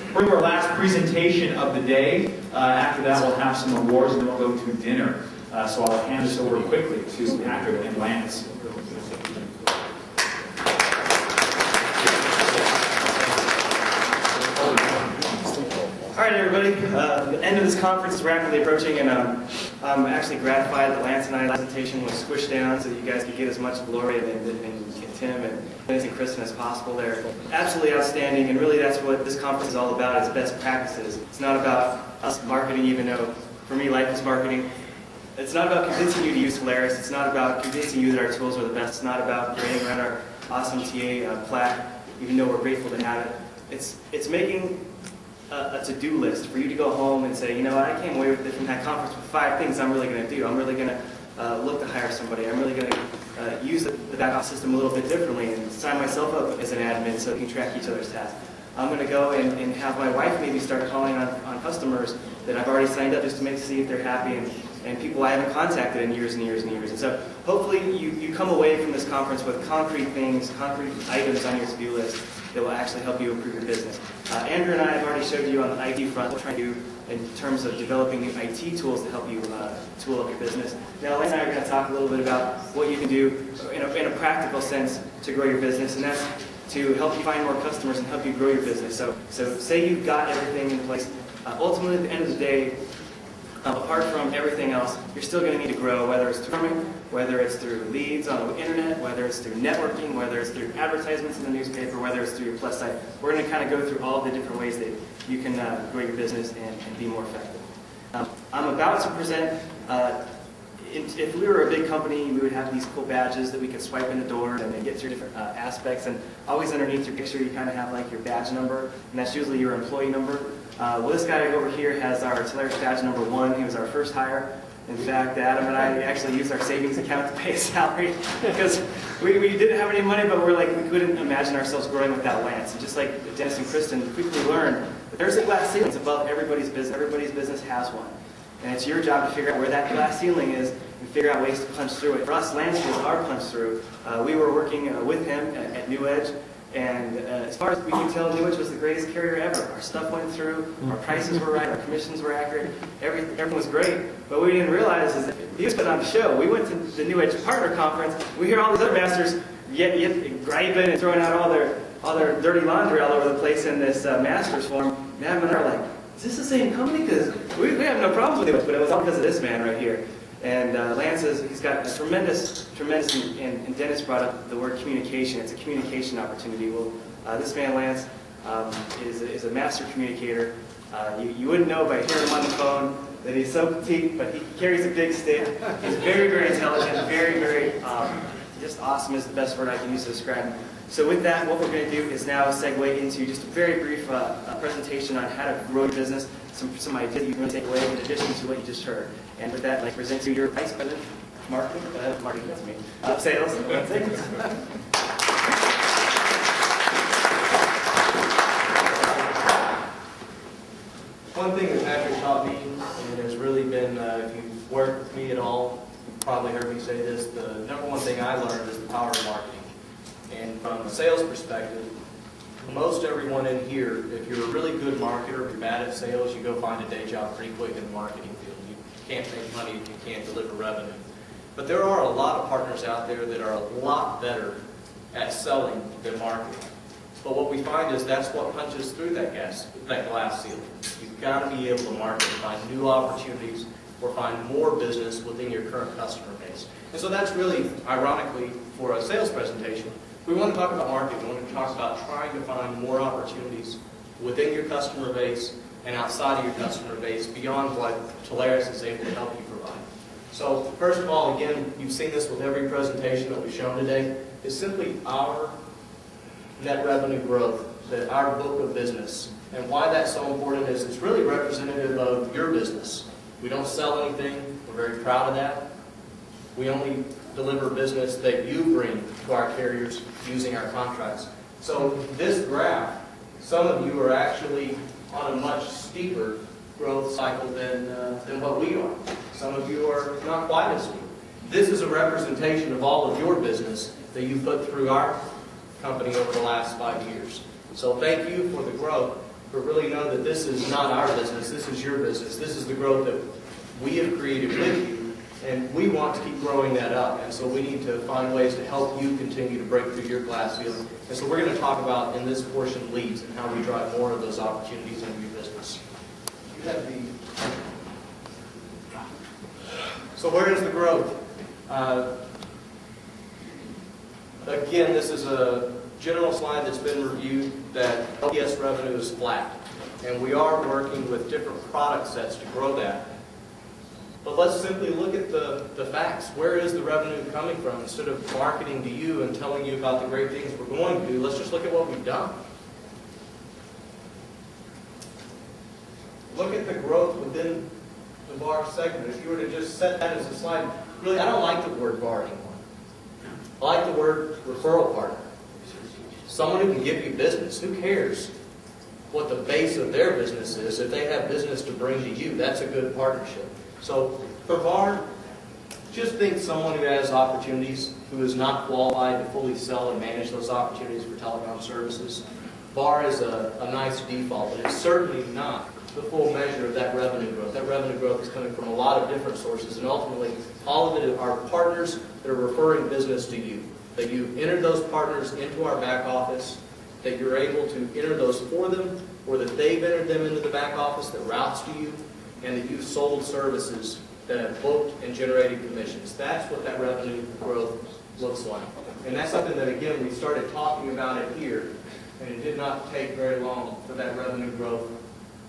We're going to our last presentation of the day. After that, we'll have some awards and then we'll go to dinner. So I'll hand this over quickly to Patrick and Lance. All right, everybody. The end of this conference is rapidly approaching, and I'm actually gratified that Lance and I's presentation was squished down so that you guys could get as much glory and Tim and Dennis and Kristen as possible. They're absolutely outstanding, and really that's what this conference is all about, is best practices. It's not about us marketing, even though for me life is marketing. It's not about convincing you to use Telarus. It's not about convincing you that our tools are the best. It's not about parading around our awesome TA plaque, even though we're grateful to have it. It's making a to-do list for you to go home and say, you know what, I came away from that conference with 5 things I'm really going to do. I'm really going to look to hire somebody. I'm really going to use the back office system a little bit differently and sign myself up as an admin so we can track each other's tasks. I'm going to go and have my wife maybe start calling on customers that I've already signed up just to see if they're happy and people I haven't contacted in years and years and years. And so hopefully you come away from this conference with concrete things, concrete items on your to-do list that will actually help you improve your business. Andrew and I have already showed you on the IT front what we're trying to do in terms of developing new IT tools to help you tool up your business. Now, Lance and I are going to talk a little bit about what you can do in a practical sense to grow your business, and that's to help you find more customers and help you grow your business. So say you've got everything in place. Ultimately, at the end of the day, apart from everything else, you're still going to need to grow, whether it's through farming, whether it's through leads on the internet, whether it's through networking, whether it's through advertisements in the newspaper, whether it's through your Plus site. We're going to kind of go through all the different ways that you can grow your business and be more effective. I'm about to present, if we were a big company, we would have these cool badges that we could swipe in the door and get through different aspects. And always underneath your picture, you kind of have like your badge number, and that's usually your employee number. Well, this guy over here has our Telarus badge number 1. He was our first hire. In fact, Adam and I actually used our savings account to pay his salary because we didn't have any money, but we couldn't imagine ourselves growing without Lance. And just like Dennis and Kristen quickly learned, that there's a glass ceiling above everybody's business. Everybody's business has one. And it's your job to figure out where that glass ceiling is and figure out ways to punch through it. For us, Lance was our punch through. We were working with him at New Edge. And as far as we can tell, New Edge was the greatest carrier ever. Our stuff went through, our prices were right, our commissions were accurate, everything was great. But what we didn't realize is that he was putting on a show. We went to the New Edge Partner Conference, we hear all these other masters griping and throwing out all their dirty laundry all over the place in this Masters Forum. And Adam and I are like, is this the same company? Because we have no problems with it, but it was all because of this man right here. And Lance he's got a tremendous, and Dennis brought up the word communication. It's a communication opportunity. Well, this man, Lance, is a master communicator. You wouldn't know by hearing him on the phone that he's so petite, but he carries a big stick. He's very, very intelligent, very, just awesome is the best word I can use to describe him. So with that, what we're going to do is now segue into just a very brief presentation on how to grow your business, some ideas you can really take away in addition to what you just heard. And with that, I'd like to present to your Vice President, Marketing, that's me, Sales. One thing that Patrick taught me, and has really been, if you've worked with me at all, you've probably heard me say this, the number one thing I learned is the power of marketing. And from a sales perspective, most everyone in here, if you're a really good marketer, if you're bad at sales, you go find a day job pretty quick in the marketing field. You can't make money if you can't deliver revenue. But there are a lot of partners out there that are a lot better at selling than marketing. But what we find is that's what punches through that glass ceiling. You've got to be able to market, find new opportunities, or find more business within your current customer base. And so that's really, ironically, for a sales presentation, we want to talk about marketing. We want to talk about trying to find more opportunities within your customer base and outside of your customer base beyond what Telarus is able to help you provide. So first of all, again, you've seen this with every presentation that we've shown today, is simply our net revenue growth, that our book of business. And why that's so important is it's really representative of your business. We don't sell anything. We're very proud of that. We only deliver business that you bring to our carriers using our contracts. So this graph, some of you are actually on a much steeper growth cycle than what we are. Some of you are not quite as steep. This is a representation of all of your business that you put through our company over the last 5 years. So thank you for the growth. but really know that this is not our business, this is your business. This is the growth that we have created with you, and we want to keep growing that up. And so we need to find ways to help you continue to break through your glass ceiling. And so we're going to talk about, in this portion, leads and how we drive more of those opportunities into your business. You have the... So where is the growth? Again, this is a general slide that's been reviewed, that LPS revenue is flat. And we are working with different product sets to grow that. But let's simply look at the facts. Where is the revenue coming from? Instead of marketing to you and telling you about the great things we're going to do, let's just look at what we've done. Look at the growth within the VAR segment. If you were to just set that as a slide, really, I don't like the word VAR anymore. I like the word referral partner. Someone who can give you business. Who cares what the base of their business is? If they have business to bring to you, that's a good partnership. So for VAR, just think someone who has opportunities, who is not qualified to fully sell and manage those opportunities for telecom services. VAR is a nice default, but it's certainly not the full measure of that revenue growth. That revenue growth is coming from a lot of different sources, and ultimately, all of it are partners that are referring business to you. That you enter those partners into our back office, that you're able to enter those for them, or that they've entered them into the back office that routes to you, and that you've sold services that have booked and generated commissions. That's what that revenue growth looks like. And that's something that, again, we started talking about it here, and it did not take very long for that revenue growth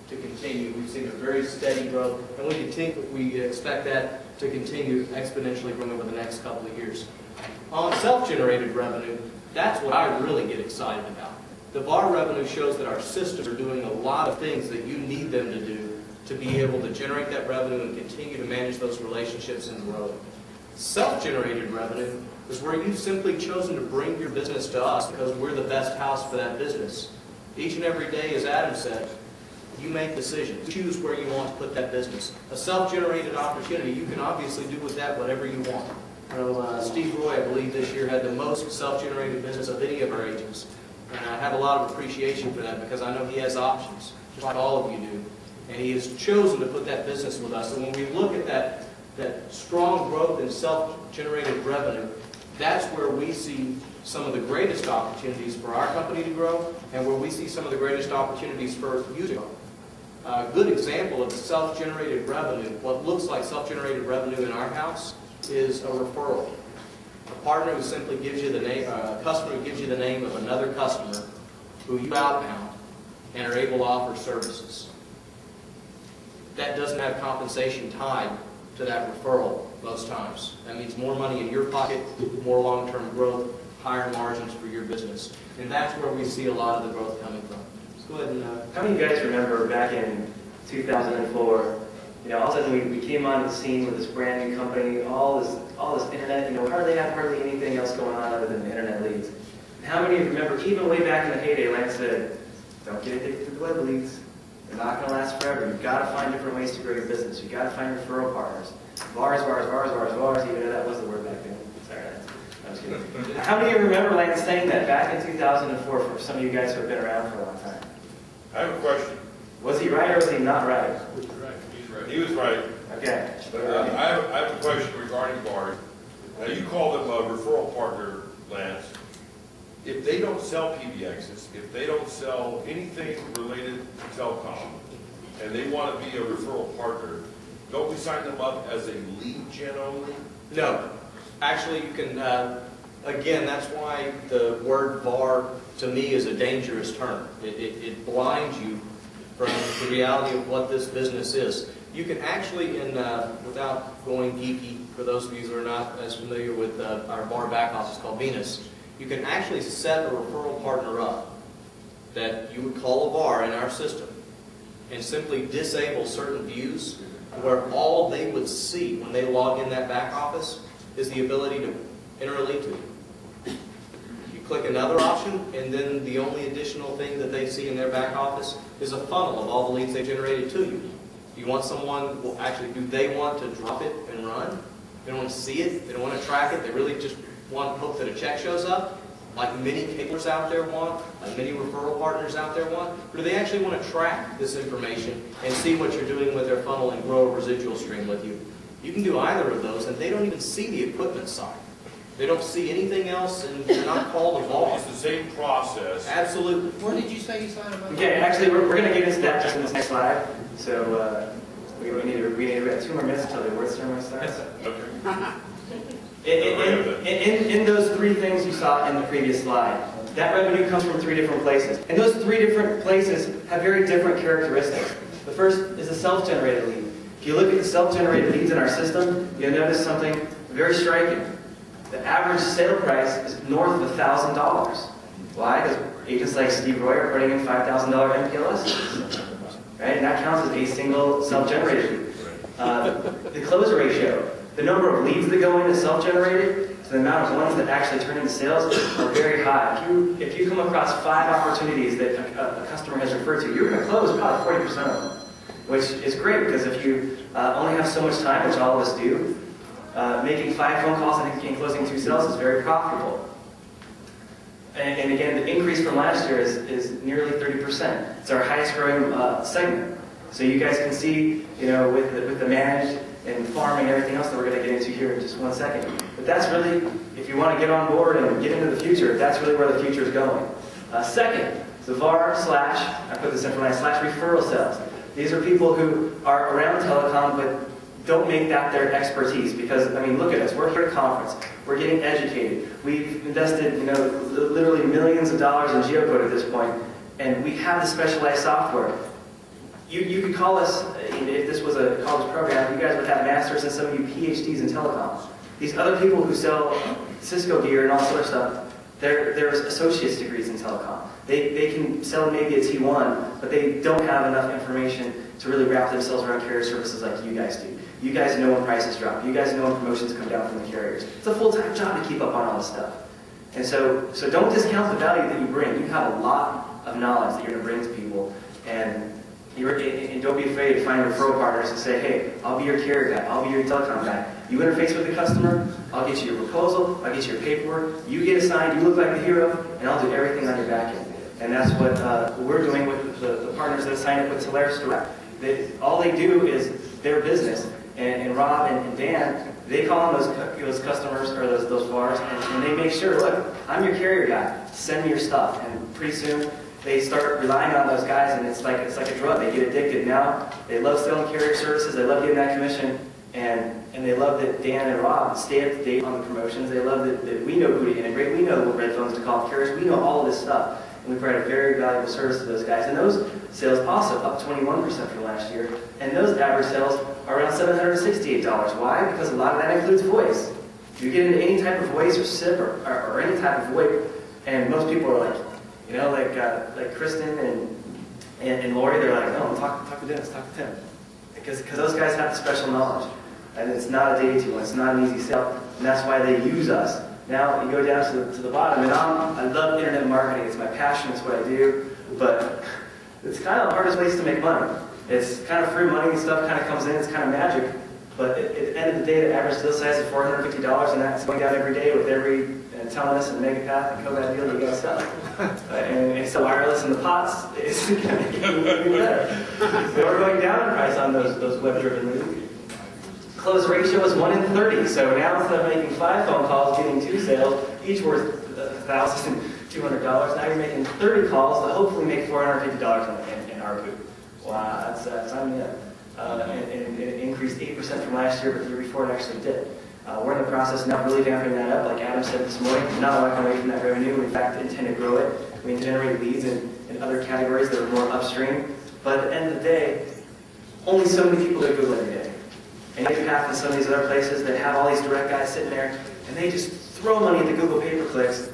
to continue. We've seen a very steady growth, and we expect that to continue exponentially growing over the next couple of years. On self-generated revenue, that's what I really get excited about. The VAR revenue shows that our systems are doing a lot of things that you need them to do to be able to generate that revenue and continue to manage those relationships and grow it. Self-generated revenue is where you've simply chosen to bring your business to us because we're the best house for that business. Each and every day, as Adam said, you make decisions. You choose where you want to put that business. A self-generated opportunity, you can obviously do with that whatever you want. Steve Roy, I believe, this year had the most self-generated business of any of our agents. And I have a lot of appreciation for that because I know he has options, just like all of you do. And he has chosen to put that business with us. And when we look at that strong growth in self-generated revenue, that's where we see some of the greatest opportunities for our company to grow and where we see some of the greatest opportunities for you to grow. A good example of self-generated revenue, what looks like self-generated revenue in our house, is a referral. A partner who simply gives you the name, a customer who gives you the name of another customer who you outbound and are able to offer services. That doesn't have compensation tied to that referral most times. That means more money in your pocket, more long-term growth, higher margins for your business. And that's where we see a lot of the growth coming from. Let's go ahead and... How many of you guys remember back in 2004, all of a sudden we came onto the scene with this brand new company, all this internet, hardly anything else going on other than the internet leads. And how many of you remember, even way back in the heyday, Lance said, don't get addicted to the web leads. They're not going to last forever. You've got to find different ways to grow your business. You've got to find referral partners. VARs, even though that was the word back then. Sorry, I was kidding. How many of you remember Lance saying that back in 2004 for some of you guys who have been around for a long time? I have a question. Was he right or was he not right? He's right. He's right. He was right. Okay. But I have a question regarding VARs. Now, you call them a referral partner, Lance. If they don't sell PBXs, if they don't sell anything related to telecom, and they want to be a referral partner, don't we sign them up as a lead gen only? No. Actually, you can, again, that's why the word VAR to me is a dangerous term. It blinds you from the reality of what this business is. You can actually, without going geeky, for those of you who are not as familiar with our VAR back office called Venus, you can actually set a referral partner up that you would call a VAR in our system and simply disable certain views where all they would see when they log in that back office is the ability to enter a lead to you. You click another option, and then the only additional thing that they see in their back office is a funnel of all the leads they generated to you. Do you want someone, well, actually, do they want to drop it and run? They don't want to see it. They don't want to track it. They really just want to hope that a check shows up. like many caterers out there want, like many referral partners out there want? Or do they actually want to track this information and see what you're doing with their funnel and grow a residual stream with you? You can do either of those, and they don't even see the equipment side. They don't see anything else, and they're not called a boss. It's the same process. Absolutely. Where did you say you signed up? Okay, actually, we're going to get into that just in this next slide. So we have 2 more minutes until the award ceremony starts. Okay. In those 3 things you saw in the previous slide, that revenue comes from 3 different places. And those 3 different places have very different characteristics. The first is a self-generated lead. If you look at the self-generated leads in our system, you'll notice something very striking. The average sale price is north of $1,000. Why? Because agents like Steve Roy are putting in $5,000 MPLS. Right? And that counts as a single self-generated lead. The close ratio, the number of leads that go in as self-generated to the amount of ones that actually turn into sales are very high. If you come across 5 opportunities that a customer has referred to, you're going to close probably 40% of them, which is great because if you only have so much time, which all of us do, making 5 phone calls and closing 2 sales is very profitable. And again, the increase from last year is nearly 30%. It's our highest growing segment. So you guys can see, with the managed and farming and everything else that we're going to get into here in just 1 second. But that's really, if you want to get on board and get into the future, that's really where the future is going. Second, the VAR / I put this in for / referral sales. These are people who are around telecom but don't make that their expertise because, I mean, look at us. We're here at a conference. We're getting educated. We've invested, literally millions of dollars in geocode at this point, and we have the specialized software. You could call us, if this was a college program, you guys would have masters and some of you PhDs in telecom. These other people who sell Cisco gear and all this other stuff, they're associate's degrees in telecom. They can sell maybe a T1, but they don't have enough information to really wrap themselves around carrier services like you guys do. You guys know when prices drop. You guys know when promotions come down from the carriers. It's a full-time job to keep up on all this stuff. And so don't discount the value that you bring. You have a lot of knowledge that you're going to bring to people. And don't be afraid to find referral partners and say, hey, I'll be your carrier guy. I'll be your telecom guy. You interface with the customer. I'll get you your proposal. I'll get you your paperwork. You get assigned. You look like the hero. And I'll do everything on your back end. And that's what we're doing with the partners that sign up with Solaris Direct. All they do is their business. And Rob and Dan, they call on those customers or those VARs, and they make sure, look, I'm your carrier guy. Send me your stuff. And pretty soon, they start relying on those guys, and it's like a drug. They get addicted. Now they love selling carrier services. They love getting that commission, and they love that Dan and Rob stay up to date on the promotions. They love that we know who to integrate. We know what red phones to call carriers. We know all of this stuff. And we provide a very valuable service to those guys. And those sales also up 21% from last year. And those average sales are around $768. Why? Because a lot of that includes voice. If you get into any type of voice or SIP or any type of VoIP, and most people are like, like Kristen and Lori, they're like, no, talk to Dennis, talk to Tim. Because those guys have the special knowledge. And it's not a day two, it's not an easy sell. And that's why they use us. Now you go down to the bottom, and I love internet marketing. It's my passion. It's what I do. But it's kind of the hardest place to make money. It's kind of free money and stuff kind of comes in. It's kind of magic. But at the end of the day, the average deal size is $450, and that's going down every day with every Telenet and Megapath and Covad deal you got to sell. And it's the wireless and the POTS. It's going to make it better. So we're going down in price on those web-driven leads. Close ratio is 1 in 30. So now instead of making 5 phone calls, getting 2 sales, each worth $1,200, now you're making 30 calls that hopefully make $450 in ARPU. Wow, that's sign me up. And it increased 8% from last year, but the year before it actually did. We're in the process now of really vamping that up, like Adam said this morning. We're not walking away from that revenue. We, in fact, intend to grow it. We generate leads in other categories that are more upstream. But at the end of the day, only so many people go to Google every day. And Megapath and some of these other places that have all these direct guys sitting there, and they just throw money at the Google pay-per-clicks.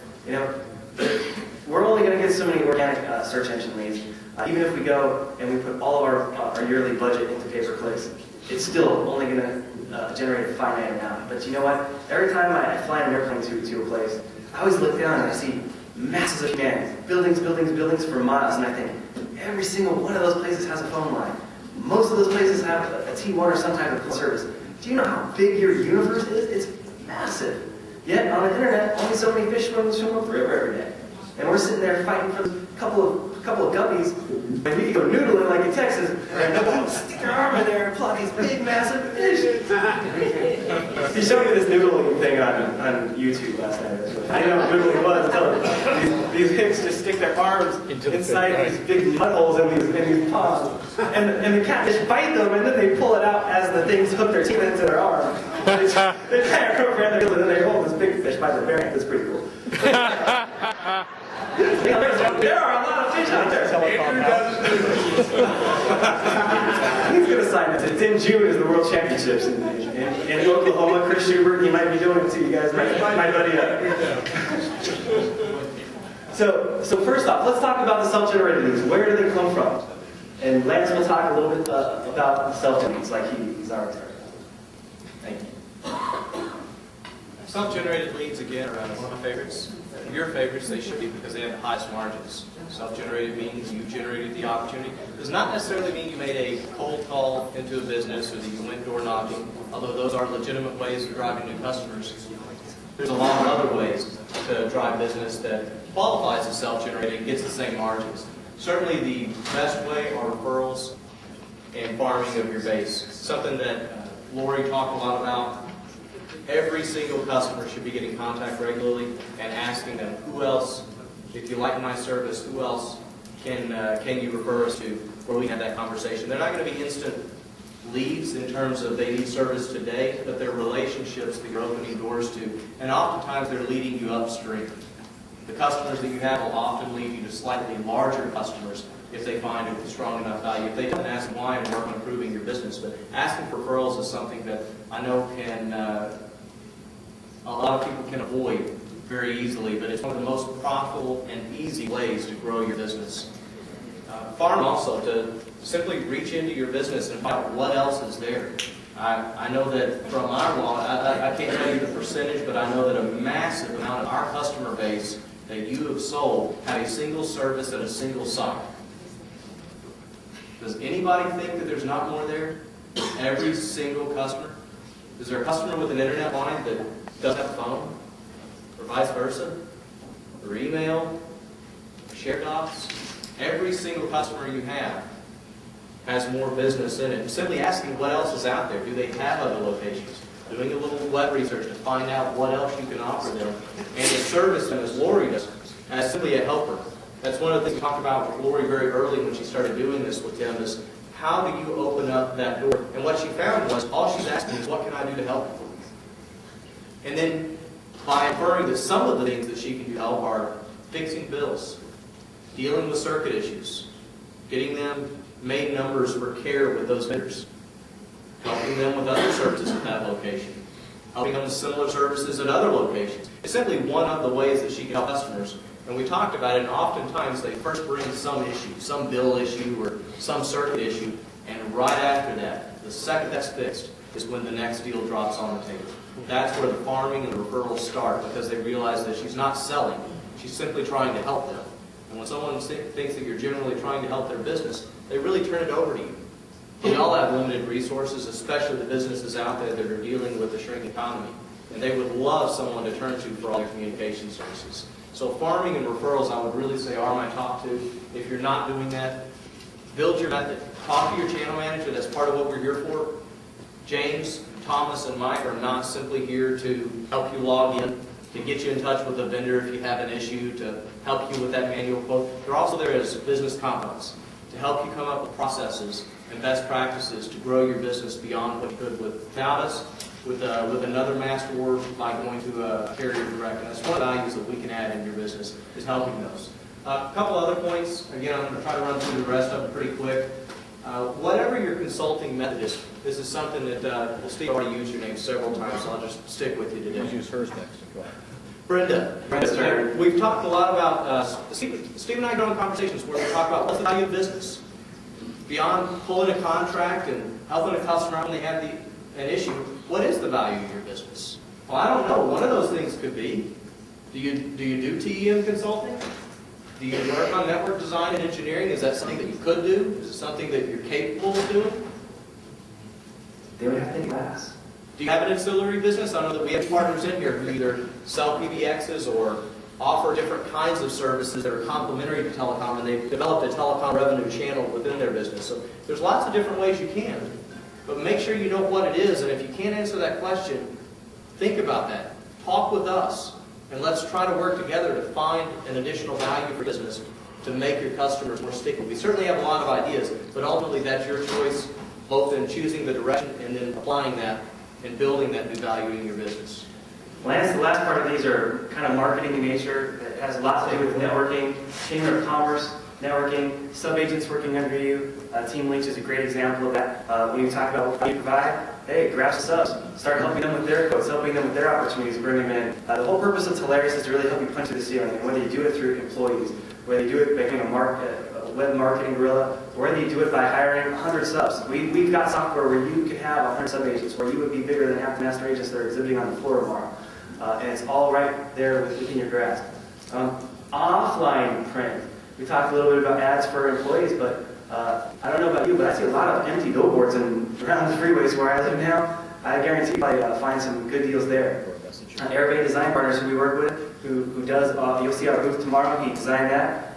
We're only going to get so many organic search engine leads. Even if we go and we put all of our yearly budget into pay-per-clicks, it's still only going to generate a finite amount. But you know what? Every time I fly in an airplane to a place, I always look down and I see masses of humanity, buildings, buildings, buildings for miles, and I think every single one of those places has a phone line. Most of those places have a T1 or some type of service. Do you know how big your universe is? It's massive. Yet on the internet, only so many fish swim up the river every day. And we're sitting there fighting for a couple of guppies, and we can go noodling like in Texas, and they'll stick their arm in there and pull out these big, massive fish. He showed me this noodling thing on YouTube last night. I didn't know what noodling was until these pigs just stick their arms inside these big mud holes in these paws. And the catfish bite them, and then they pull it out as the things hook their teeth into their arm. They try to rope around their heel, and then they hold this big fish by the bearing. That's pretty cool. There are a lot of fish out there. He's going to sign this. It's in June is the World Championships in Oklahoma. Chris Schubert, he might be doing it too. You guys might buddy up. So first off, let's talk about the self-generated leads. Where do they come from? And Lance will talk a little bit about self-generated leads, like he's already started. Thank you. Self-generated leads, again, are one of my favorites. Your favorites, they should be because they have the highest margins. Self-generated means you generated the opportunity. Does not necessarily mean you made a cold call into a business or that you went door knocking, although those are legitimate ways of driving new customers. There's a lot of other ways to drive business that qualifies as self-generated and gets the same margins. Certainly the best way are referrals and farming of your base. Something that Lori talked a lot about. Every single customer should be getting contact regularly and asking them, who else, if you like my service, who else can you refer us to, where we have that conversation. They're not going to be instant leads in terms of they need service today, but they're relationships that you're opening doors to, and oftentimes they're leading you upstream. The customers that you have will often lead you to slightly larger customers if they find a strong enough value. If they don't, ask why and work on improving your business. But asking for referrals is something that I know can a lot of people can avoid very easily, but it's one of the most profitable and easy ways to grow your business. Farm also, to simply reach into your business and find out what else is there. I know that from our law, I can't tell you the percentage, but I know that a massive amount of our customer base that you have sold have a single service at a single site. Does anybody think that there's not more there? Every single customer? Is there a customer with an internet line that doesn't have a phone? Or vice versa? Or email? Or share docs? Every single customer you have has more business in it. And simply asking what else is out there. Do they have other locations? Doing a little web research to find out what else you can offer them. And to service them as Lori does, as simply a helper. That's one of the things we talked about with Lori very early when she started doing this with them is how do you open up that door? And what she found was all she's asking is what can I do to help you? And then by inferring that some of the things that she can do to help are fixing bills, dealing with circuit issues, getting them made numbers for care with those vendors, helping them with other services at that location, helping them with similar services at other locations. It's simply one of the ways that she can help customers. And we talked about it, and oftentimes they first bring some issue, some bill issue or some circuit issue, and right after that, the second that's fixed, is when the next deal drops on the table. That's where the farming and the referrals start, because they realize that she's not selling, she's simply trying to help them. And when someone thinks that you're generally trying to help their business, they really turn it over to you. We all have limited resources, especially the businesses out there that are dealing with the shrinking economy. And they would love someone to turn to for all their communication services. So farming and referrals, I would really say, are my top two. If you're not doing that, build your method. Talk to your channel manager. That's part of what we're here for. James, Thomas, and Mike are not simply here to help you log in, to get you in touch with a vendor if you have an issue, to help you with that manual quote. They're also there as business confidants, to help you come up with processes and best practices to grow your business beyond what you could without us, with another master, or by going to a carrier direct. And that's one of the values that we can add in your business, is helping those. A couple other points. Again, I'm going to try to run through the rest of them pretty quick. Whatever your consulting method is, this is something that, well, Steve already used your name several times, so I'll just stick with you today. We'll use hers next. Go ahead. Brenda, we've talked a lot about, Steve and I go in conversations where we talk about what's the value of business. Beyond pulling a contract and helping a customer out when they have an issue, what is the value of your business? Well, I don't know. One of those things could be, do you do TEM consulting? Do you work on network design and engineering? Is that something that you could do? Is it something that you're capable of doing? They would have to think last. Do you have an ancillary business? I know that we have partners in here who either sell PBXs or offer different kinds of services that are complementary to telecom, and they've developed a telecom revenue channel within their business. So there's lots of different ways you can, but make sure you know what it is, and if you can't answer that question, think about that. Talk with us, and let's try to work together to find an additional value for business to make your customers more sticky. We certainly have a lot of ideas, but ultimately that's your choice, both in choosing the direction and then applying that and building that new value in your business. Lance, the last part of these are kind of marketing in nature. It has a lot to do with networking, chamber of commerce, networking, sub-agents working under you. Team Links is a great example of that. When you talk about what you provide, hey, grab some subs. Start helping them with their codes, helping them with their opportunities, bring them in. The whole purpose of Telarus is to really help you punch through the ceiling. And whether you do it through employees, whether you do it by being a web marketing gorilla, or whether you do it by hiring 100 subs. We've got software where you could have 100 sub-agents, where you would be bigger than half the master agents that are exhibiting on the floor tomorrow. And it's all right there within your grasp. Offline print. We talked a little bit about ads for employees, but I don't know about you, but I see a lot of empty billboards around the freeways where I live now. I guarantee you probably find some good deals there. Airbay Design Partners, who we work with, who does, you'll see our booth tomorrow, he designed that.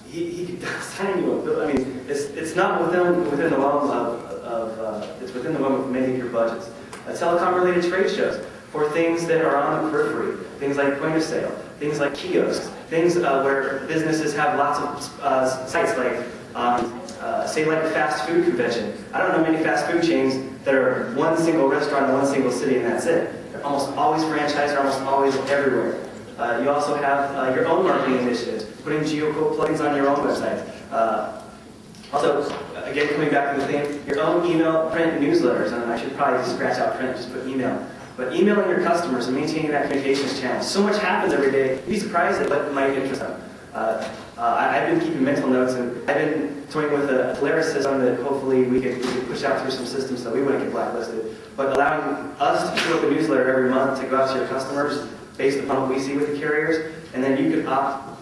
He design you a bill. I mean, it's not within the realm of it's within the realm of many of your budgets. Telecom-related trade shows for things that are on the periphery, things like point of sale, things like kiosks, things where businesses have lots of sites like, say like a fast food convention. I don't know many fast food chains that are one single restaurant in one single city and that's it. They're almost always franchised, they're almost always everywhere. You also have your own marketing initiatives, putting geocode plugins on your own website. Also, again, coming back to the theme, your own email, print newsletters, and I should probably just scratch out print, just put email. But emailing your customers and maintaining that communications channel. So much happens every day. You'd be surprised at what might interest them. I've been keeping mental notes, and I've been toying with a Telarus system that hopefully we could push out through some systems so we wouldn't get blacklisted. But allowing us to put up a newsletter every month to go out to your customers based upon what we see with the carriers, and then you could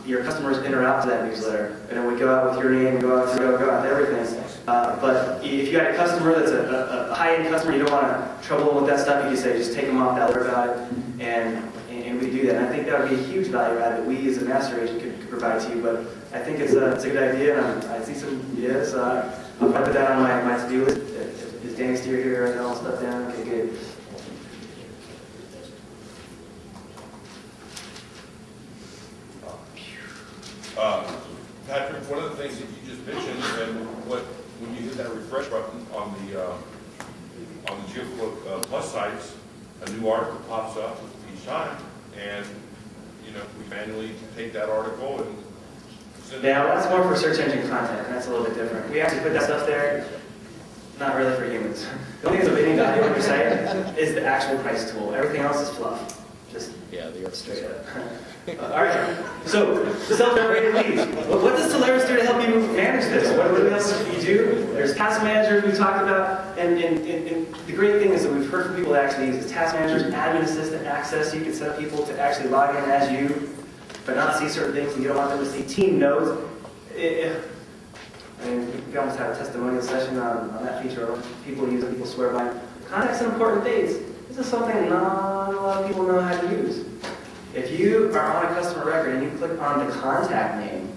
your customers enter out to that newsletter, and then we go out with your name, go out to everything. But if you had a customer that's a high-end customer, you don't want to trouble them with that stuff, you can say just take them off, tell about it, and we do that. And I think that would be a huge value add that we as a master agent could provide to you. But I think it's a good idea, and I see some ideas. I'll put that on my to-do list. Is Danny Steer here and all stuff down? Okay, good. Patrick, one of the things that you just mentioned, and when you hit that refresh button on the GeoFlow Plus sites, a new article pops up each time, and we manually take that article and send it. Yeah, well, that's more for search engine content, and that's a little bit different. We actually put that stuff there, not really for humans. The only thing that's of any value on your site is the actual price tool. Everything else is fluff. Just straight up. All right, so self-generated leads. What does Telarus do to help you manage this? What else do you do? There's task managers we talked about, and the great thing is that we've heard from people that actually use task managers, admin assistant access. You can set up people to actually log in as you, but not see certain things, and you don't want them to see team nodes. I mean, we almost had a testimonial session on that feature. People use it, people swear by it. Contacts and important dates. This is something not a lot of people know how to use. If you are on a customer record and you click on the contact name,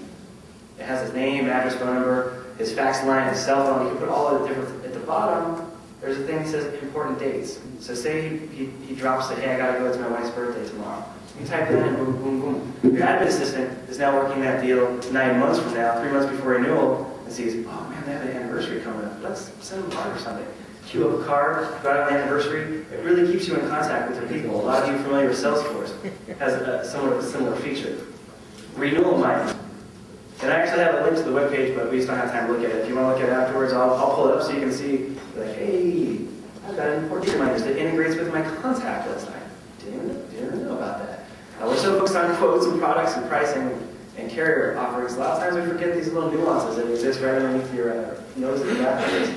it has his name, address, phone number, his fax line, his cell phone. You can put all the different. At the bottom, there's a thing that says important dates. So say he drops it, hey, I gotta go, it's my wife's birthday tomorrow. You type that in, boom, boom, boom. Your admin assistant is now working that deal 9 months from now, 3 months before renewal, and sees, oh man, they have an anniversary coming up. Let's send them a card or something. Queue up a card, go out on an anniversary. It really keeps you in contact with your people. A lot of you are familiar with Salesforce. It has a similar feature. Renewal reminder. And I actually have a link to the webpage, but we just don't have time to look at it. If you want to look at it afterwards, I'll pull it up so you can see, like, hey, I've got an important reminders that integrates with my contact list. I didn't know about that. We're so focused on quotes and products and pricing and carrier offerings. A lot of times we forget these little nuances that exist right underneath your nose and back office.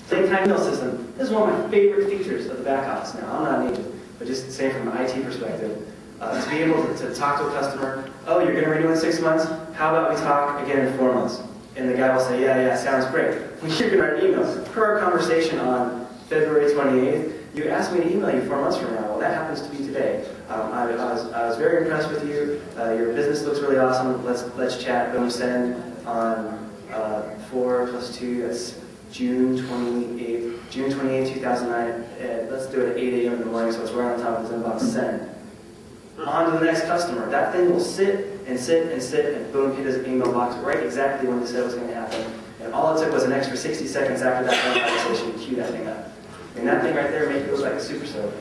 Same-time email system. This is one of my favorite features of the back office now. I'm not an agent, but just saying from an IT perspective, to be able to talk to a customer, oh, you're going to renew in 6 months? How about we talk again in 4 months? And the guy will say, yeah, sounds great. When you're going to write an email, per our conversation on February 28th, You asked me to email you 4 months from now. Well, that happens to be today. I was very impressed with you. Your business looks really awesome. Let's chat. Boom, send on 4 + 2. That's June 28th, 2009. Let's do it at 8 a.m. in the morning, so it's right on top of his inbox. Send. On to the next customer. That thing will sit and sit and sit, and boom, hit his email box right exactly when they said it was going to happen. And all it took was an extra 60 seconds after that phone conversation to queue that thing up. And that thing right there made you look like a superstar.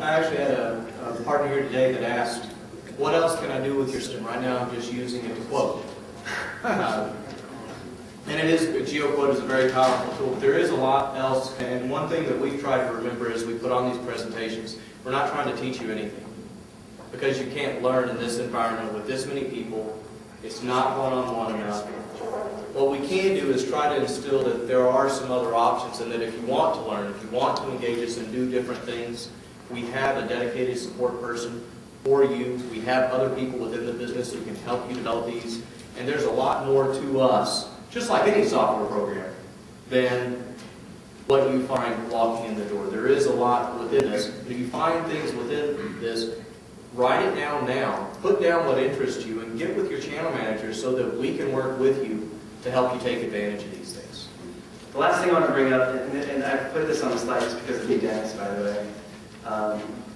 I actually had a partner here today that asked, what else can I do with your system? Right now I'm just using it to quote. And GeoQuote is a very powerful tool. There is a lot else, and one thing that we've tried to remember as we put on these presentations, we're not trying to teach you anything. Because you can't learn in this environment with this many people. It's not one-on-one enough. What we can do is try to instill that there are some other options, and that if you want to learn, if you want to engage us and do different things, we have a dedicated support person for you. We have other people within the business who can help you develop these. And there's a lot more to us, just like any software program, than what you find walking in the door. There is a lot within this. If you find things within this, write it down now. Put down what interests you and get with your channel manager so that we can work with you to help you take advantage of these things. The last thing I want to bring up, and I put this on the slide just because of you, Dennis, by the way.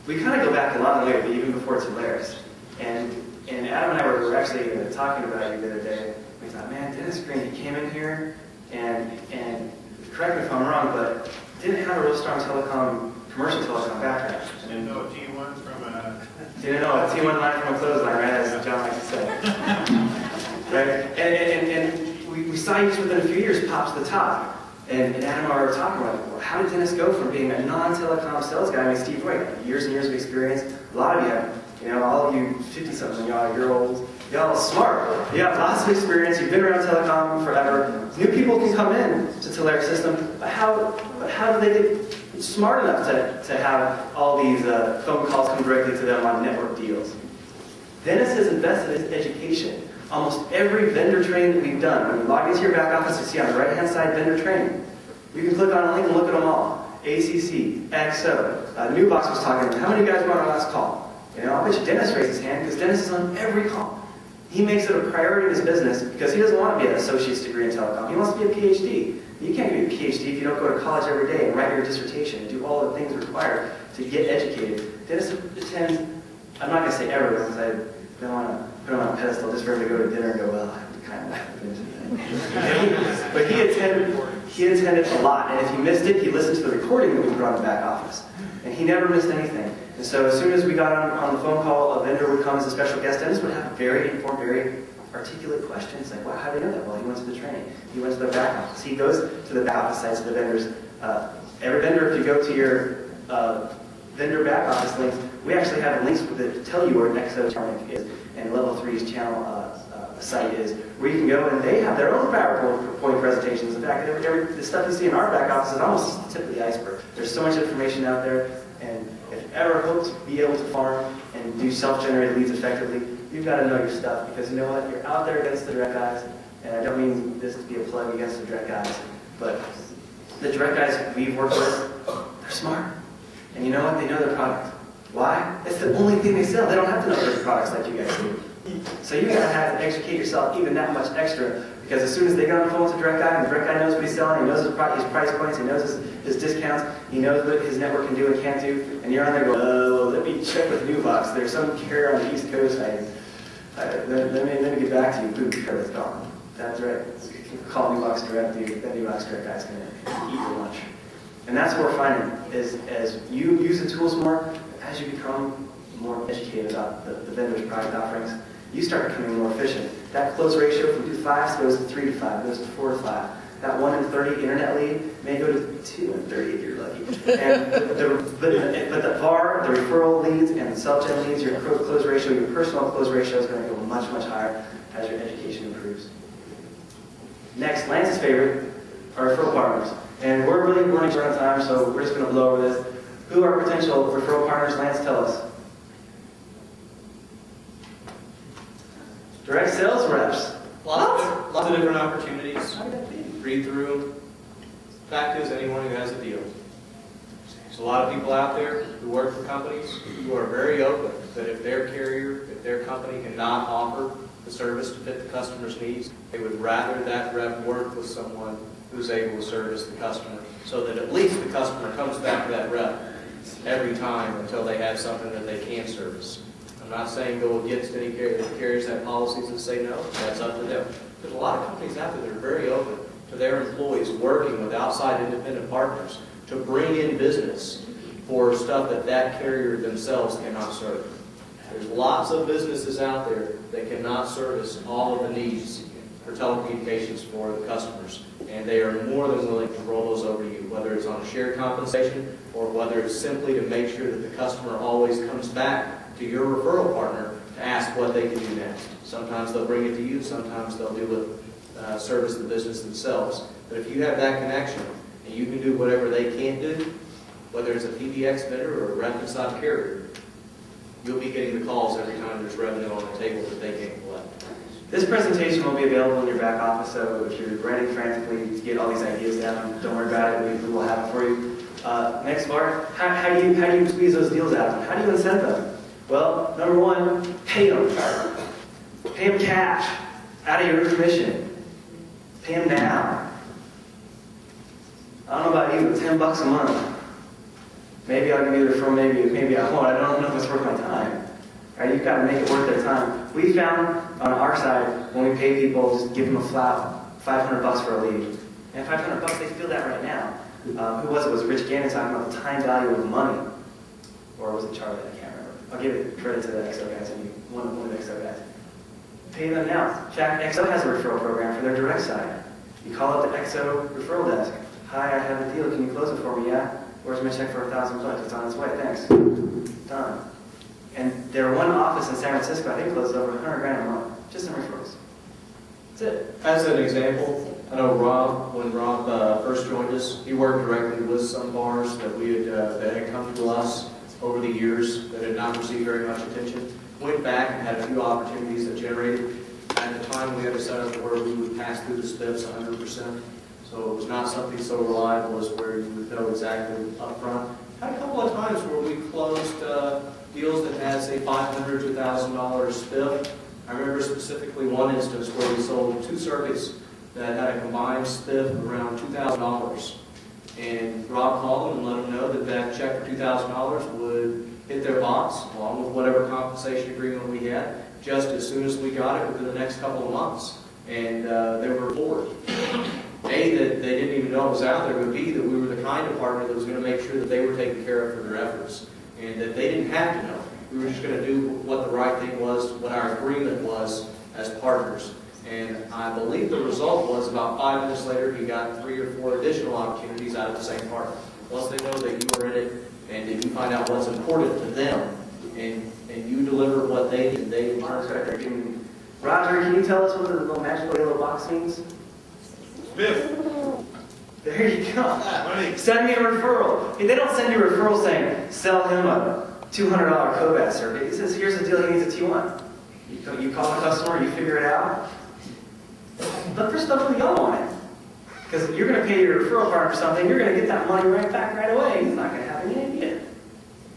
We kind of go back a long way, but even before Telarus. And Adam and I were actually talking about you the other day. We thought, man, Dennis Green, he came in here, and correct me if I'm wrong, but didn't have a real strong commercial telecom background. Didn't know a T1 from a... Didn't know a T1 line from a clothesline, right, as John likes to say. Right? And we saw you just within a few years pop to the top. And Adam and I were talking about, well, how did Dennis go from being a non-telecom sales guy, I mean, Steve Roy, years and years of experience. A lot of you have, all of you 50-something, y'all, you're old. Y'all smart. You have lots of experience. You've been around telecom forever. New people can come in to Telarus system, but how do they get smart enough to have all these phone calls come directly to them on network deals? Dennis has invested in his education. Almost every vendor training that we've done, when you log into your back office, you see on the right-hand side vendor training. You can click on a link and look at them all. ACC, XO, Newbox was talking about. How many of you guys were on our last call? I bet you Dennis raised his hand because Dennis is on every call. He makes it a priority in his business because he doesn't want to be an associate's degree in telecom. He wants to be a PhD. You can't be a PhD if you don't go to college every day and write your dissertation and do all the things required to get educated. Dennis attends, I'm not going to say everyone because I don't want to put him on a pedestal just for him to go to dinner and go, well, I kind of been to that. But he attended a lot, and if he missed it, he listened to the recording that we put on the back office. And he never missed anything. And so as soon as we got on the phone call, a vendor would come as a special guest. Dennis would have very informed, very articulate questions like, well, how do you know that? Well, he went to the training. He went to the back office. He goes to the back office sites of the vendors. Every vendor, if you go to your vendor back office links, we actually have links that tell you where XO link is and Level 3's channel site is, where you can go, and they have their own PowerPoint presentations. In fact, the stuff you see in our back office is almost the tip of the iceberg. There's so much information out there, and if you ever hope to be able to farm and do self-generated leads effectively, you've got to know your stuff, because you know what? You're out there against the direct guys, and I don't mean this to be a plug against the direct guys, but the direct guys we've worked with, they're smart. And you know what? They know their product. Why? It's the only thing they sell. They don't have to know their products like you guys do. So you gotta have to educate yourself even that much extra, because as soon as they get on the phone with the direct guy, and the direct guy knows what he's selling, he knows his price points, he knows his discounts, he knows what his network can do and can't do, and you're on there going, oh, let me check with Newbox. There's some carrier on the East Coast. Let me get back to you. Boom, carrier's gone. That's right. You can call Newbox direct. That Newbox direct guy's gonna eat your lunch. And that's what we're finding is as you use the tools more, as you become more educated about the vendor's product offerings, you start becoming more efficient. That close ratio from 2 to 5 goes to 3 to 5, goes to 4 to 5. That 1 in 30 internet lead may go to 2 in 30 if you're lucky. But the VAR, the referral leads, and the self-gen leads, your close ratio, your personal close ratio is going to go much, much higher as your education improves. Next, Lance's favorite, are referral partners. And we're really running short on time, so we're just going to blow over this. Who are potential referral partners? Lance, tell us. Direct sales reps. Lots of different opportunities. Read through them. Fact is, anyone who has a deal. There's a lot of people out there who work for companies who are very open that if their carrier, if their company cannot offer the service to fit the customer's needs, they would rather that rep work with someone who's able to service the customer, so that at least the customer comes back to that rep every time until they have something that they can service. I'm not saying go against any carrier. If carriers have policies that say no, that's up to them. There's a lot of companies out there that are very open to their employees working with outside independent partners to bring in business for stuff that that carrier themselves cannot serve. There's lots of businesses out there that cannot service all of the needs for telecommunications for the customers, and they are more than willing to roll those over to you, whether it's on a shared compensation or whether it's simply to make sure that the customer always comes back to your referral partner to ask what they can do next. Sometimes they'll bring it to you, sometimes they'll do it, service the business themselves. But if you have that connection and you can do whatever they can't do, whether it's a PBX vendor or a rep inside carrier, you'll be getting the calls every time there's revenue on the table that they can't collect. This presentation will be available in your back office, so if you're writing frantically to get all these ideas down, don't worry about it. We will have it for you. Next, Bart, how do you squeeze those deals out of them? How do you incent them? Well, number one, pay them. Pay them cash, out of your commission. Pay them now. I don't know about you, but $10 a month. Maybe I'll give you the referral, maybe I won't. I don't know if it's worth my time. Right? You've got to make it worth their time. We found on our side, when we pay people, just give them a flat $500 for a lead. And $500, they feel that right now. Who was it? Was it Rich Gannon talking about the time value of money? Or was it Charlie? I can't remember. I'll give it credit to the XO guys, one of the XO guys. Pay them now. Jack, XO has a referral program for their direct side. You call up the XO referral desk. Hi, I have a deal. Can you close it for me? Yeah? Where's my check for $1,000? It's on its way. Thanks. Done. And their one office in San Francisco, I think, closes over $100,000 a month, just in referrals. That's it. As an example, I know Rob, when Rob first joined us, he worked directly with some bars that that had come to us over the years that had not received very much attention. Went back and had a few opportunities that generated. At the time, we had a setup where we would pass through the spiffs 100%. So it was not something so reliable as where you would know exactly up front. Had a couple of times where we closed deals that had, say, $500 to $1,000 spiff. I remember specifically one instance where we sold 2 circuits that had a combined spiff of around $2,000. And Rob called them and let them know that that check for $2,000 would hit their box, along with whatever compensation agreement we had, just as soon as we got it within the next couple of months. And they were forward. A, that they didn't even know it was out there, but B, that we were the kind of partner that was going to make sure that they were taken care of for their efforts, and that they didn't have to know. We were just going to do what the right thing was, what our agreement was as partners. And I believe the result was about 5 minutes later, he got 3 or 4 additional opportunities out of the same partner. Once they know that you are in it, and that you find out what's important to them, and you deliver what they need, they Roger, can you tell us what the little magical yellow box means? Biff. There you go. Send me a referral. Hey, they don't send you a referral saying, sell him a $200 Cobat circuit. He says, here's the deal, he needs a T1. You call the customer, you figure it out. Look for stuff with y'all on it. Because you're going to pay your referral partner for something, you're going to get that money right back right away. He's not going to have any idea.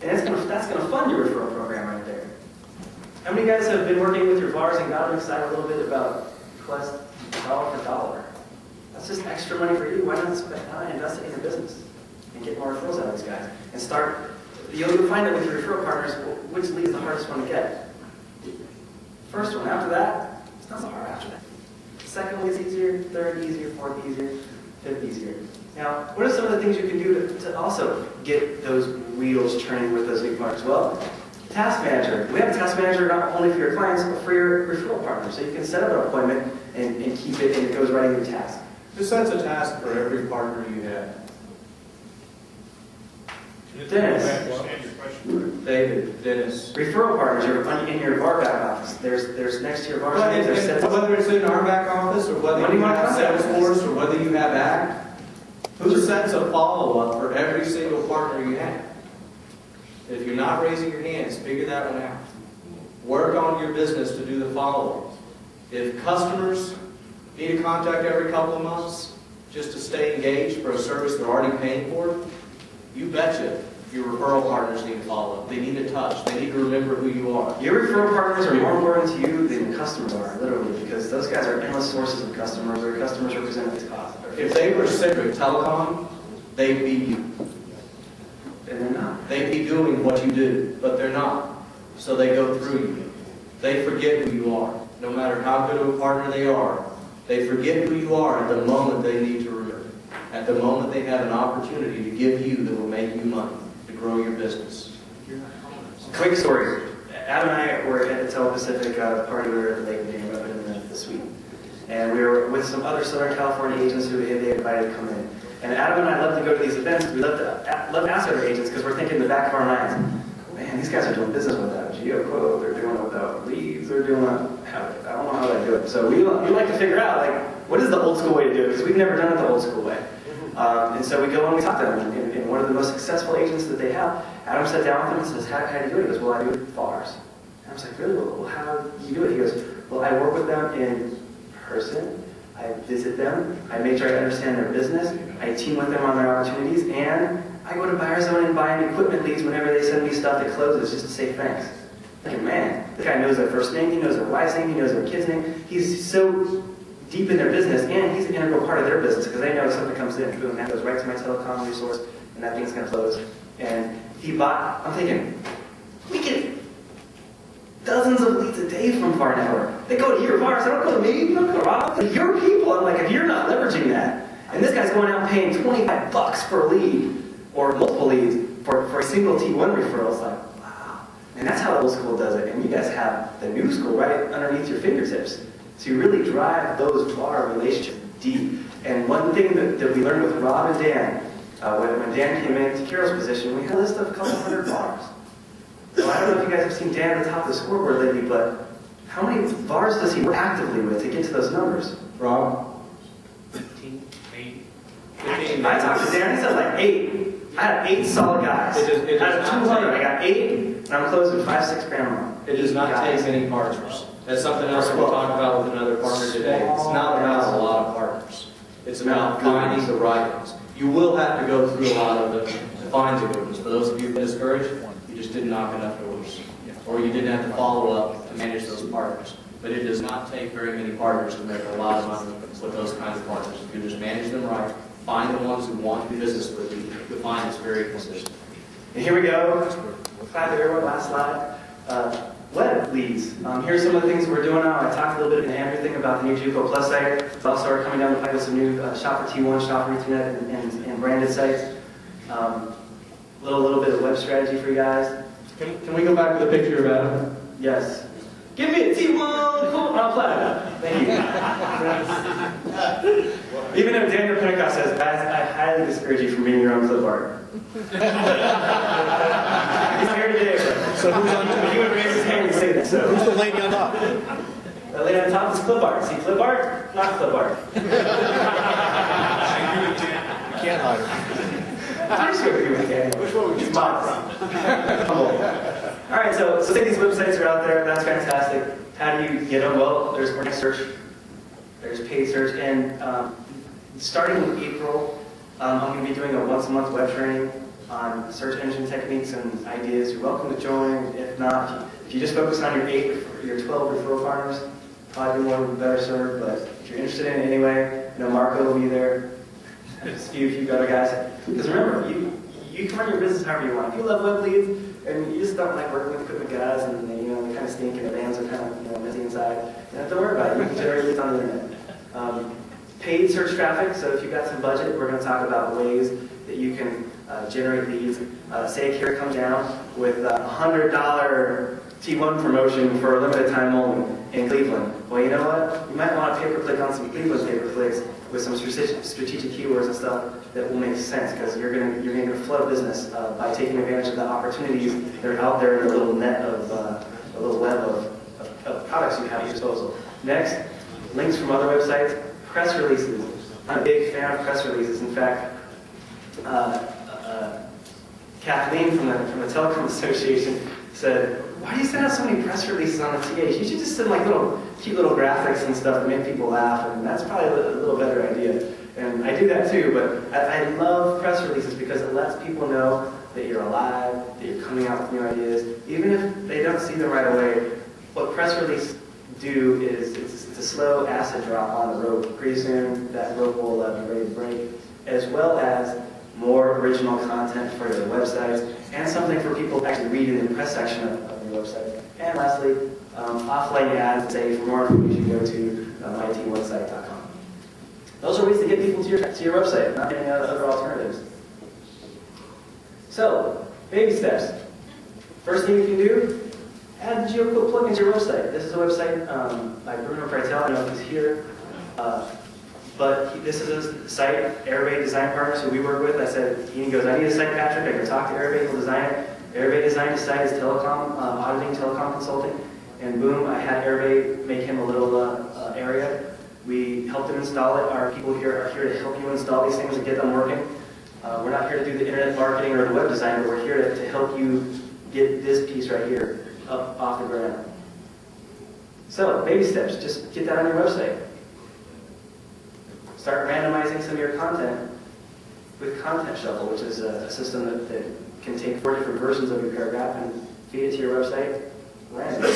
And that's going to fund your referral program right there. How many guys have been working with your bars and got them excited a little bit about Quest dollar for dollar? That's just extra money for you. Why not invest it in your business and get more referrals out of these guys? And start, you'll find that with your referral partners, which lead is the hardest one to get. First one, after that, it's not so hard after that. Second one is easier, third easier, fourth easier, fifth easier. Now, what are some of the things you can do to also get those wheels turning with those big partners? Well, Task Manager. We have a Task Manager not only for your clients, but for your referral partners. So you can set up an appointment and keep it, and it goes right in your task. This sets a task for every partner you have. Dennis. David, Dennis. Referral partners, you're in your VAR back office. There's next to your VAR name, there's sets. Whether it's in our back office, or whether you have Salesforce, or whether you have ACT, who sets a follow-up for every single partner you have? If you're not raising your hands, figure that one out. Work on your business to do the follow-up. If customers need a contact every couple of months just to stay engaged for a service they're already paying for, You betcha your referral partners need to follow up. They need to touch. They need to remember who you are. Your referral partners are more important to you than the customers are, literally, because those guys are endless sources of customers. Their customers represent this cost. If they were Citric Telecom, they'd be you. And they're not. They'd be doing what you do, but they're not. So they go through you. They forget who you are. No matter how good of a partner they are, they forget who you are at the moment they need to remember. At the moment they have an opportunity to give you that will make you money, to grow your business. Quick story. Adam and I were at the Tele Pacific party. We were at the Lake game up in the suite. And we were with some other Southern California agents who they invited to come in. And Adam and I love to go to these events. We love to ask other agents because we're thinking in the back of our minds, man, these guys are doing business without GeoQuote, they're doing it without leads, they're doing it, I don't know how they do it. So we like to figure out, like, what is the old school way to do it? Because we've never done it the old school way. And so we go and we talk to them. And one of the most successful agents that they have, Adam sat down with them and says, how do you do it? He goes, well, I do it with VARs. And I was like, really? Well, how do you do it? He goes, well, I work with them in person. I visit them. I make sure I understand their business. I team with them on their opportunities. And I go to Buyer Zone and buy equipment leads whenever they send me stuff that closes just to say thanks. Like, man, this guy knows their first name, he knows their wife's name, he knows their kid's name. He's so deep in their business, and he's an integral part of their business because they know if something comes in, boom, that goes right to my telecom resource, and that thing's going to close. And he bought, I'm thinking, we get dozens of leads a day from VAR Network. They go to your VARs, they don't go to me, they don't go to Rob. They're your people. I'm like, if you're not leveraging that, and this guy's going out and paying $25 per lead, or multiple leads, for a single T1 referral, it's like, wow. And that's how the old school does it. And you guys have the new school right underneath your fingertips. So you really drive those VAR relationships deep. And one thing that we learned with Rob and Dan, when Dan came into Carol's position, we had a list of a couple hundred VARs. So I don't know if you guys have seen Dan at the top of the scoreboard lately, but how many VARs does he work actively with to get to those numbers? Rob? 15, 8. I talked to Dan, he said like 8. I had 8 solid guys. It Out of does not 200, I take- got 8, and I'm closing 5-6 grand a month. It does not take any partners. That's something else we'll talk about with another partner today. It's not about a lot of partners. It's about finding the right ones. You will have to go through a lot of them to find the good ones. For those of you discouraged, you just didn't knock enough doors. Or you didn't have to follow up to manage those partners. But it does not take very many partners to make a lot of money with those kinds of partners. If you just manage them right, find the ones who want to do business with you, you'll find it's very consistent. And here we go. Clap it, everyone. Last slide. Web leads. Here's some of the things we're doing now. I talked a little bit in everything about the new JUCO Plus site. It's also coming down the pipe with some new Shop for T1, Shop for Ethernet, and branded sites. Little bit of web strategy for you guys. Can we go back to the picture of Adam? Yes. Give me a T1 on platinum. Thank you. Even though Daniel Pentecost says, guys, I highly discourage you from being your own clip art. He's here today. So who's on top? He would raise his hand and say that. So. Who's the lady on top? The lady on top is clip art. See, clip art, not clip art. You can't hide her. I'm pretty sure you can. Which one would you buy from? All right, so say these websites are out there. That's fantastic. How do you get them? Well, there's organic search, there's paid search, and starting in April, I'm going to be doing a once-a-month web training on search engine techniques and ideas. You're welcome to join. If not, if you just focus on your 12 referral partners, probably more better served. But if you're interested in it anyway, Marco will be there. Just a few other guys. Because remember, you can run your business however you want. If you love web leads and you just don't like working with equipment guys and they kind of stink and the vans are kind of messy inside, you don't have to worry about it. You can generate leads on the internet. Paid search traffic. So if you've got some budget, we're going to talk about ways that you can generate leads. Say Kara comes down with a $100 T1 promotion for a limited time only in Cleveland. Well, you know what? You might want to pay-per-click on some Cleveland pay-per-clicks with some strategic keywords and stuff that will make sense because you're going to flood business by taking advantage of the opportunities that are out there in the little net of a little web of products you have at your disposal. Next, links from other websites, press releases. I'm a big fan of press releases. In fact, Kathleen from the Telecom Association said, "Why do you send out so many press releases on the TAs? You should just send like cute little graphics and stuff to make people laugh, and that's probably a little better idea." And I do that too, but I love press releases because it lets people know that you're alive, that you're coming out with new ideas. Even if they don't see them right away, what press releases do is it's a slow acid drop on the rope. Pretty soon that rope will be ready to break, as well as more original content for your websites and something for people to actually read in the press section of your website. And lastly, offline ads, say for more information, go to mytwebsite.com. Those are ways to get people to your website, not any other alternatives. So, baby steps. First thing you can do, add geocode plugins to your website. This is a website by Bruno Preitel. I don't know if he's here. But this is a site, Airbay Design Partners, who we work with. I said, he goes, I need a site, Patrick. I can talk to Airbay, he'll design it. Airbay designed his site, is telecom, auditing, telecom consulting. And boom, I had Airbay make him a little area. We helped him install it. Our people here are here to help you install these things and get them working. We're not here to do the internet marketing or the web design, but we're here to help you get this piece right here up off the ground. So, baby steps, just get that on your website. Start randomizing some of your content with Content Shuffle, which is a system that can take 4 different versions of your paragraph and feed it to your website randomly.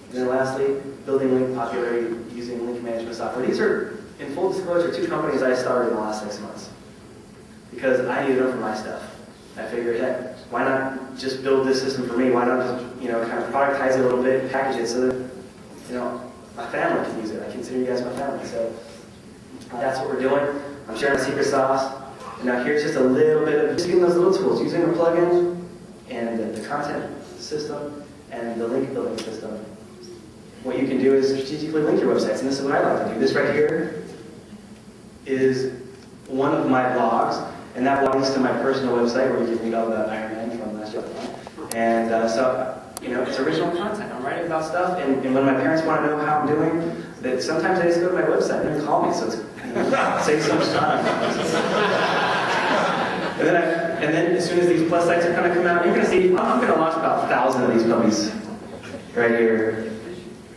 And then lastly, building link popularity using link management software. These are, in full disclosure, 2 companies I started in the last 6 months because I needed them for my stuff. I figured, heck, why not just build this system for me? Why not just, kind of productize it a little bit, package it so that, my family can use it. I consider you guys my family, so that's what we're doing. I'm sharing the secret sauce. And now here's just a little bit of just using those little tools, using the plugin and the content system and the link building system. What you can do is strategically link your websites, and this is what I like to do. This right here is one of my blogs, and that blog links to my personal website where you can read all about Iron Man from last year. And so, it's original content. I'm writing about stuff, and when my parents want to know how I'm doing, that sometimes they just go to my website and they call me, so it's saves so much time. and then as soon as these plus sites are going to come out, you're going to see, I'm going to launch about 1,000 of these puppies right here.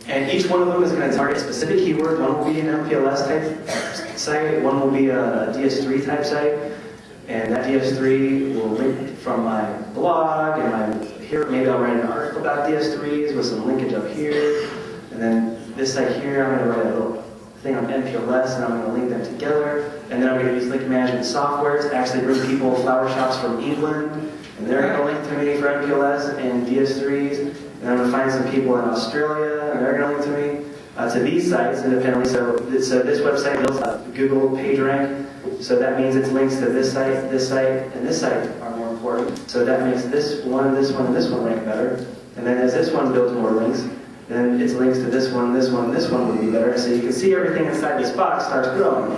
And each one of them is going to target a specific keyword. One will be an MPLS type site, one will be a DS3 type site, and that DS3 will link from my blog, and here maybe I'll write an article about DS3s with some linkage up here, and then this site here I'm going to write a little thing on MPLS, and I'm going to link them together, and then I'm going to use link management software to actually bring people flower shops from England, and they're going to link to me for MPLS and DS3s, and I'm going to find some people in Australia, and they're going to link to me to these sites independently. So this website builds a Google PageRank, so that means its links to this site, and this site are more important. So that makes this one, and this one, and this one rank better. And then as this one builds more links, then its links to this one, this one, and this one would be better. So you can see everything inside this box starts growing.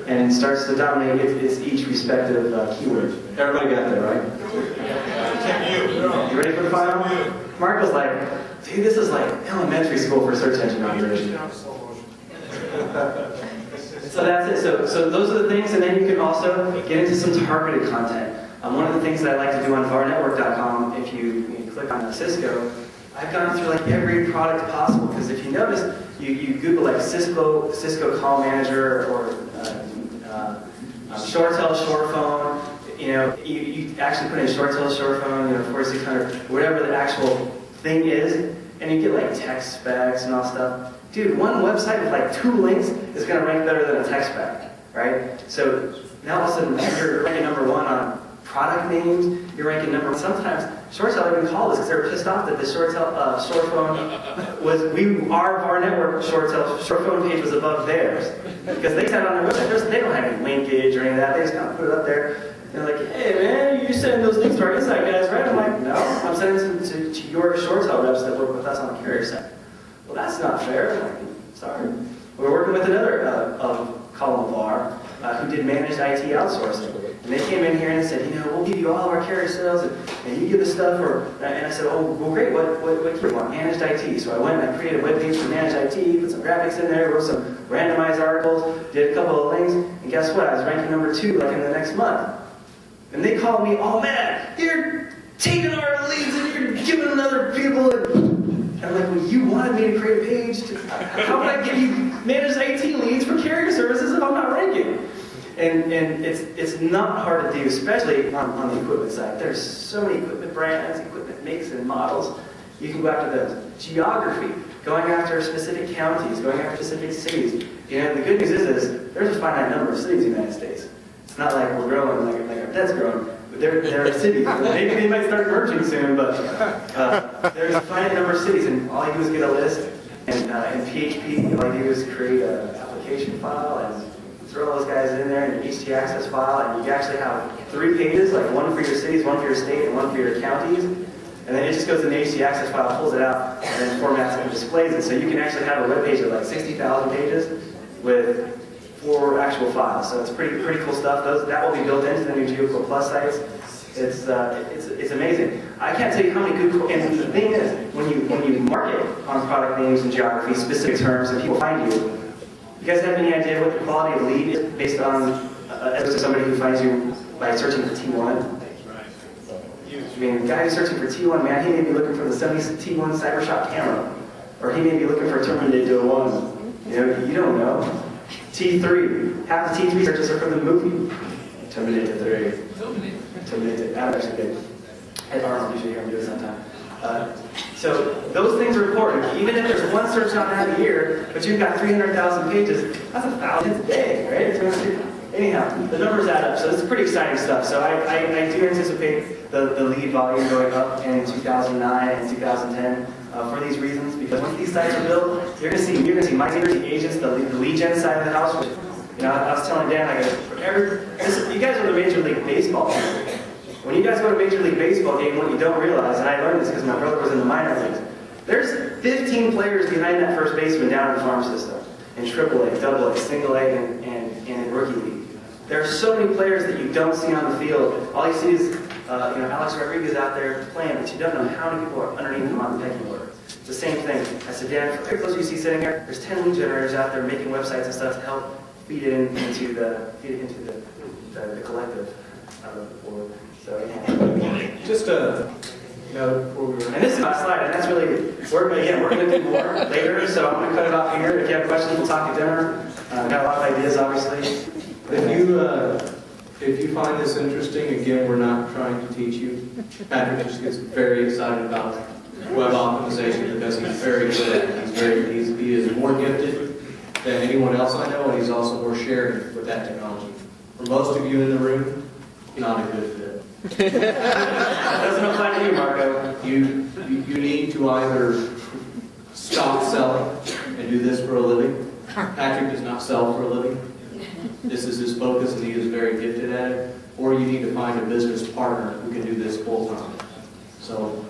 And starts to dominate its each respective keyword. Everybody got that, right? You ready for the final? Mark was like, dude, this is like elementary school for search engine optimization. So that's it. So those are the things, and then you can also get into some targeted content. One of the things that I like to do on VARnetwork.com, if you click on Cisco, I've gone through like every product possible, because if you notice, you Google like Cisco Call Manager or ShoreTel ShorePhone, you actually put in ShoreTel ShorePhone, 4600, whatever the actual thing is, and you get like text specs and all stuff. Dude, one website with like 2 links is going to rank better than a text spec, right? So now all of a sudden you're ranking #1 on product names, you're ranking #1. Sometimes ShoreTel even called us because they were pissed off that the ShorePhone was, our network ShorePhone page was above theirs. Because they said on their website, they don't have any linkage or any of that, they just kind of put it up there. They're like, hey man, you're sending those links to our Insight guys, right? I'm like, no, I'm sending them to your ShoreTel reps that work with us on the carrier side. Well, that's not fair. I'm like, sorry. We're working with another column VAR who did managed IT outsourcing. And they came in here and said, we'll give you all of our carrier sales, and you give us stuff. And I said, oh, well, great, what do you want? Managed IT. So I went and I created a web page for managed IT, put some graphics in there, wrote some randomized articles, did a couple of links, and guess what? I was ranking #2 like in the next month. And they called me, oh man, you're taking our leads and you're giving them other people. And I'm like, well, you wanted me to create a page. How would I give you manage IT leads for carrier services if I'm not ranking? And it's not hard to do, especially on the equipment side. There's so many equipment brands, equipment makes and models. You can go after those. Geography, going after specific counties, going after specific cities. You know, the good news is there's a finite number of cities in the United States. It's not like we're growing like our debt's growing. But there are cities. Maybe they might start merging soon, but there's a finite number of cities, and all you do is get a list. And in PHP, all you do is create an application file and throw all those guys in there in an htaccess file, and you actually have 3 pages, like one for your cities, one for your state, and one for your counties. And then it just goes in the htaccess file, pulls it out, and then formats it and displays it. So you can actually have a web page of like 60,000 pages with 4 actual files. So it's pretty cool stuff. That will be built into the new GeoCore Plus sites. It's amazing. I can't tell you how many good. And the thing is, when you market on product names and geography, specific terms, and people find you, you guys have any idea what the quality of lead is based on as somebody who finds you by searching for T1? I mean, the guy who's searching for T1, man, he may be looking for the 70 T1 CyberShot camera, or he may be looking for Terminator 1. You know, you don't know. T3, half the T3 searches are for the movie Terminator 3. Terminator. That actually good. Ed Arnold, you should hear him do it sometime. So those things are important. Even if there's one search on that a year, but you've got 300,000 pages, that's 1,000 a day, right? Anyhow, the numbers add up, so it's pretty exciting stuff. So I do anticipate the lead volume going up in 2009 and 2010 for these reasons, because once these sites are built, you're going to see my team, the agents, the lead gen side of the house. Which, you know, I was telling Dan, you guys are the Major League Baseball people. When you guys go to a Major League Baseball game, what you don't realize, and I learned this because my brother was in the minor leagues, there's 15 players behind that first baseman down in the farm system, in AAA, AA, single A, and in rookie league. There are so many players that you don't see on the field. All you see is Alex Rodriguez out there playing, but you don't know how many people are underneath him on the pecking order. It's the same thing. I said, Dan, for those you see sitting here, there's 10 lead generators out there making websites and stuff to help feed it into the collective board. So yeah. Just before we were... And this is my slide, and that's really, we're going to do more later, so I'm going to cut it off here. If you have questions, we'll talk at dinner. Got a lot of ideas, obviously. If you find this interesting, again, we're not trying to teach you. Patrick just gets very excited about web optimization because he's very good at it. He is more gifted than anyone else I know, and he's also more sharing with that technology. For most of you in the room, not a good fit. That doesn't apply to you, Marco. You need to either stop selling and do this for a living. Patrick does not sell for a living. This is his focus, and he is very gifted at it. Or you need to find a business partner who can do this full time. So,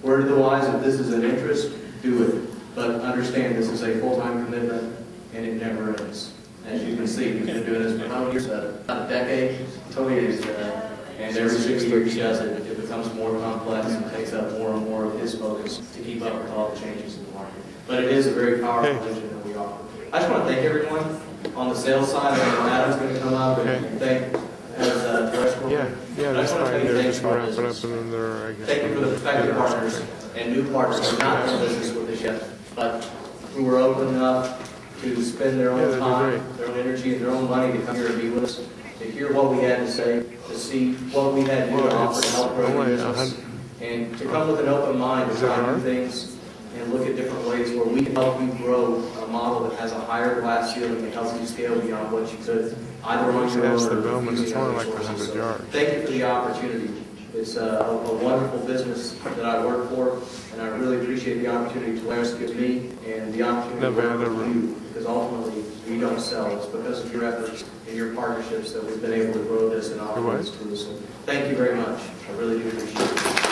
word of the wise, if this is an interest, do it. But understand this is a full-time commitment, and it never ends. As you can see, he's been doing this for how many years? About a decade. 20 years. And every 6 years he does it, it becomes more complex and takes up more and more of his focus to keep up with all the changes in the market. But it is a very powerful vision that we offer. I just want to thank everyone on the sales side. I know Adam's going to come up and thank that's fine. They're just wrap it up and then they're, I guess. Thank you for the prospective partners and new partners who are not in business with us yet, but who were open enough to spend their own time, their own energy, and their own money to come here and be with us, to hear what we had to say, to see what we had to offer to help grow the business, and to come with an open mind to try new things and look at different ways where we can help you grow a model that has a higher glass ceiling that helps you scale beyond what you could either on your own or using other sources. So thank you for the opportunity. It's a wonderful business that I work for, and I really appreciate the opportunity Polaris gives me and the opportunity to work with you, because ultimately we don't sell. It's because of your efforts and your partnerships that we've been able to grow this and offer this to us. So thank you very much. I really do appreciate it.